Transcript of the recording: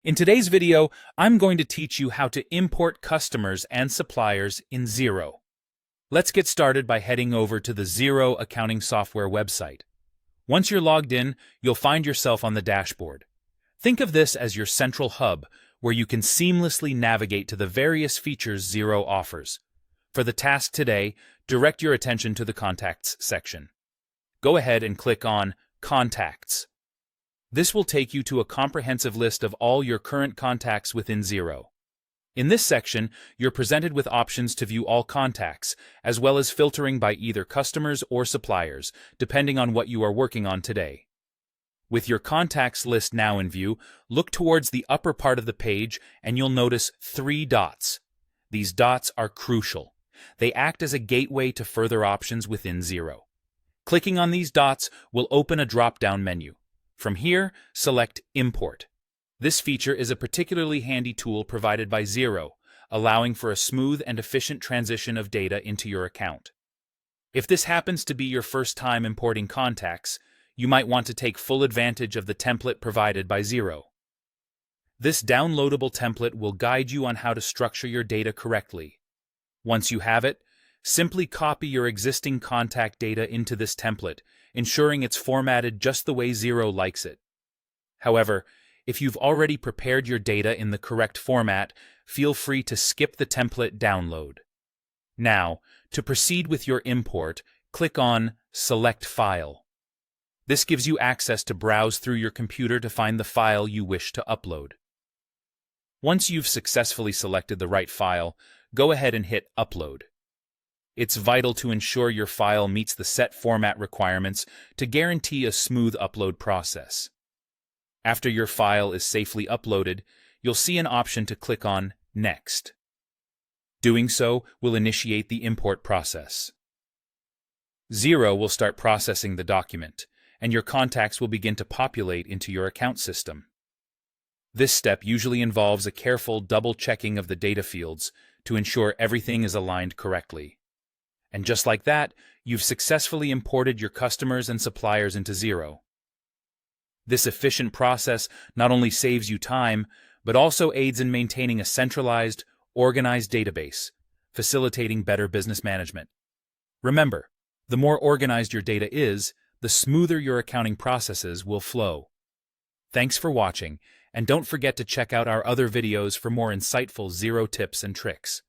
In today's video, I'm going to teach you how to import customers and suppliers in Xero. Let's get started by heading over to the Xero accounting software website. Once you're logged in, you'll find yourself on the dashboard. Think of this as your central hub, where you can seamlessly navigate to the various features Xero offers. For the task today, direct your attention to the Contacts section. Go ahead and click on Contacts. This will take you to a comprehensive list of all your current contacts within Xero. In this section, you're presented with options to view all contacts, as well as filtering by either customers or suppliers, depending on what you are working on today. With your contacts list now in view, look towards the upper part of the page and you'll notice 3 dots. These dots are crucial. They act as a gateway to further options within Xero. Clicking on these dots will open a drop-down menu. From here, select Import. This feature is a particularly handy tool provided by Xero, allowing for a smooth and efficient transition of data into your account. If this happens to be your first time importing contacts, you might want to take full advantage of the template provided by Xero. This downloadable template will guide you on how to structure your data correctly. Once you have it, simply copy your existing contact data into this template, ensuring it's formatted just the way Xero likes it. However, if you've already prepared your data in the correct format, feel free to skip the template download. Now, to proceed with your import, click on Select File. This gives you access to browse through your computer to find the file you wish to upload. Once you've successfully selected the right file, go ahead and hit Upload. It's vital to ensure your file meets the set format requirements to guarantee a smooth upload process. After your file is safely uploaded, you'll see an option to click on Next. Doing so will initiate the import process. Xero will start processing the document, and your contacts will begin to populate into your account system. This step usually involves a careful double-checking of the data fields to ensure everything is aligned correctly. And just like that, you've successfully imported your customers and suppliers into Xero. This efficient process not only saves you time, but also aids in maintaining a centralized, organized database, facilitating better business management. Remember, the more organized your data is, the smoother your accounting processes will flow. Thanks for watching, and don't forget to check out our other videos for more insightful Xero tips and tricks.